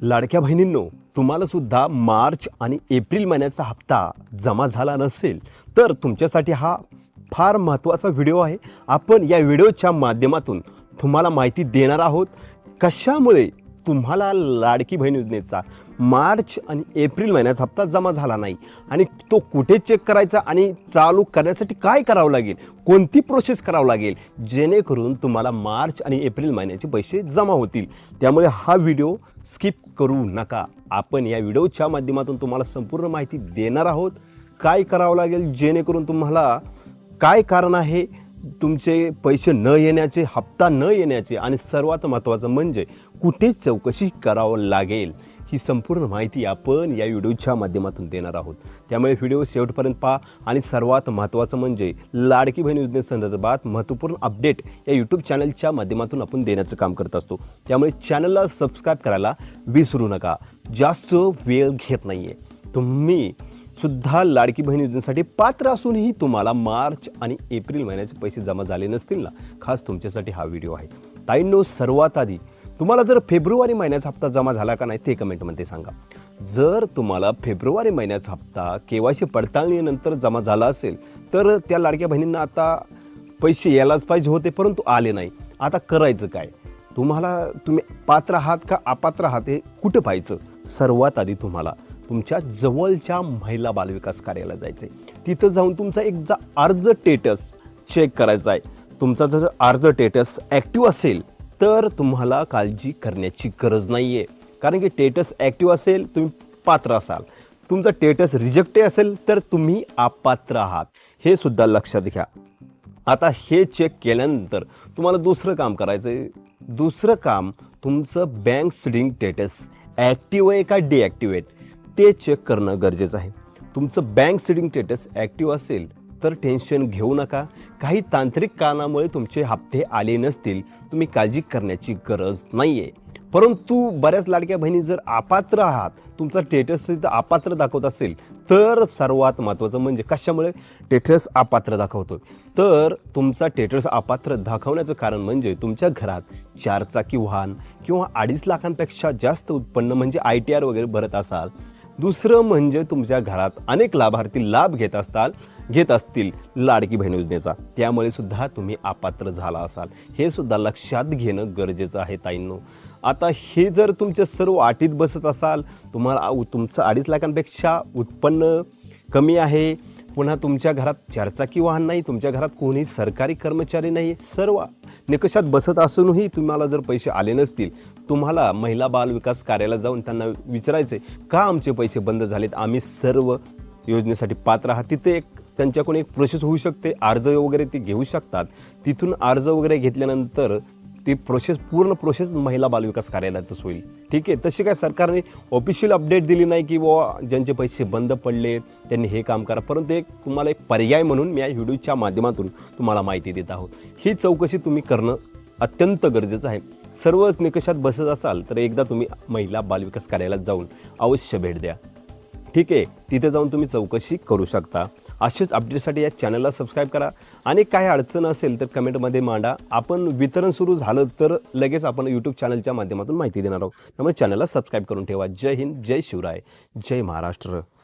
लाडक्या बहिणींनो, तुम्हाला सुद्धा मार्च आणि एप्रिल महिन्याचा हप्ता जमा झाला नसेल तर तुमच्यासाठी हा फार महत्त्वाचा व्हिडिओ आहे. आपण या व्हिडिओच्या माध्यमातून तुम्हाला माहिती देणार आहोत कशामुळे तुम्हाला लाडकी बहीण योजनेचा मार्च आणि एप्रिल महिन्याचा हप्ता जमा झाला नाही आणि तो कुठे चेक करायचा आणि चालू करण्यासाठी काय करावं लागेल, कोणती प्रोसेस करावं लागेल जेणेकरून तुम्हाला मार्च आणि एप्रिल महिन्याचे पैसे जमा होतील. त्यामुळे हा व्हिडिओ स्किप करू नका. आपण या व्हिडिओच्या माध्यमातून तुम्हाला संपूर्ण माहिती देणार आहोत. काय करावं लागेल जेणेकरून तुम्हाला काय कारण आहे तुमचे पैसे न येण्याचे, हप्ता न येण्याचे आणि सर्वात महत्त्वाचं म्हणजे कुठे चौकशी करावं लागेल, ही संपूर्ण माहिती आपण या व्हिडिओच्या माध्यमातून देणार आहोत. त्यामुळे व्हिडिओ शेवटपर्यंत पहा आणि सर्वात महत्त्वाचं म्हणजे लाडकी बहीण योजनेसंदर्भात महत्त्वपूर्ण अपडेट या यूट्यूब चॅनलच्या माध्यमातून आपण देण्याचं काम करत असतो. त्यामुळे चॅनलला सबस्क्राईब करायला विसरू नका. जास्त वेळ घेत नाही आहे. तुम्ही सुद्धा लाडकी बहीण योजनेसाठी पात्र असूनही तुम्हाला मार्च आणि एप्रिल महिन्याचे पैसे जमा झाले नसतील ना, खास तुमच्यासाठी हा व्हिडिओ आहे. ताईंनो, सर्वात आधी तुम्हाला जर फेब्रुवारी महिन्याचा हप्ता जमा झाला का नाही ते कमेंटमध्ये सांगा. जर तुम्हाला फेब्रुवारी महिन्याचा हप्ता केवायसी पडताळणीनंतर जमा झाला असेल तर त्या लाडक्या बहिणींना आता पैसे यायलाच पाहिजे होते, परंतु आले नाही. आता करायचं काय? तुम्ही पात्र आहात का अपात्र आहात हे कुठं पाहायचं? सर्वात आधी तुम्हाला तुमच्या जवळच्या महिला बालविकास कार्यालयाला जायचं आहे. तिथं जाऊन तुमचा अर्ज स्टेटस चेक करायचा आहे. तुमचा जर अर्ज स्टेटस ॲक्टिव्ह असेल तर तुम्हाला काळजी करण्याची गरज नाही आहे, कारण की स्टेटस ॲक्टिव्ह असेल तुम्ही पात्र असाल. तुमचा स्टेटस रिजेक्टेड असेल तर तुम्ही अपात्र आहात, हे सुद्धा लक्षात घ्या. आता हे चेक केल्यानंतर तुम्हाला दुसरं काम करायचं आहे. दुसरं काम, तुमचं बँक सीडिंग स्टेटस ॲक्टिव्ह आहे का डिॲक्टिवेट ते चेक करणं गरजेचं आहे. तुमचं बँक सीडिंग स्टेटस ॲक्टिव्ह असेल तर टेन्शन घेऊ नका. काही तांत्रिक कारणामुळे तुमचे हप्ते आले नसतील, तुम्ही काळजी करण्याची गरज नाही आहे. परंतु बऱ्याच लाडक्या बहिणी जर अपात्र आहात, तुमचा स्टेटस तिथं अपात्र दाखवत असेल तर सर्वात महत्त्वाचं म्हणजे कशामुळे स्टेटस अपात्र दाखवतो, तर तुमचा स्टेटस अपात्र दाखवण्याचं कारण म्हणजे तुमच्या घरात 4 चाकी वाहन किंवा 2.5 लाखांपेक्षा जास्त उत्पन्न म्हणजे ITR वगैरे भरत असाल. दुसरं म्हणजे तुमच्या घरात अनेक लाभार्थी लाभ घेत असतील लाडकी बहीण योजनेचा, त्यामुळे सुद्धा तुम्ही अपात्र झाला असाल, हे सुद्धा लक्षात घेणं गरजेचं आहे ताईंनो. आता हे जर तुमच्या सर्व अटीत बसत असाल, तुम्हाला तुमचं 2.5 लाखांपेक्षा उत्पन्न कमी आहे, पुन्हा तुमच्या घरात 4 चाकी वाहन नाही, तुमच्या घरात कोणी सरकारी कर्मचारी नाही, सर्व निकषात बसत असूनही तुम्हाला जर पैसे आले नसतील, तुम्हाला महिला बाल विकास कार्यालयाला जाऊन त्यांना विचारायचे का आमचे पैसे बंद झालेत, आम्ही सर्व योजनेसाठी पात्र आहात. तिथे त्यांच्याकडून एक प्रोसेस होऊ शकते, अर्ज वगैरे ते घेऊ शकतात. तिथून अर्ज वगैरे घेतल्यानंतर ती पूर्ण प्रोसेस महिला बालविकास कार्यालयातच होईल. ठीक आहे. तशी काय सरकारने ऑफिशियल अपडेट दिली नाही की ज्यांचे पैसे बंद पडले त्यांनी हे काम करा, परंतु तुम्हाला एक पर्याय म्हणून मी या व्हिडिओच्या माध्यमातून तुम्हाला माहिती देत आहोत. ही चौकशी तुम्ही करणं अत्यंत गरजेचं आहे. सर्व निकषात बसत असाल तर एकदा तुम्ही महिला बालविकास कार्यालयात जाऊन अवश्य भेट द्या. ठीक आहे. तिथे जाऊन तुम्ही चौकशी करू शकता. असेच अपडेटसाठी या चॅनलला सबस्क्राईब करा आणि काही अडचण असेल तर कमेंटमध्ये मांडा. आपण वितरण सुरू झालं तर लगेच आपण यूट्यूब चॅनलच्या माध्यमातून माहिती देणार आहोत. त्यामुळे चॅनलला सबस्क्राईब करून ठेवा. जय हिंद, जय शिवराय, जय महाराष्ट्र.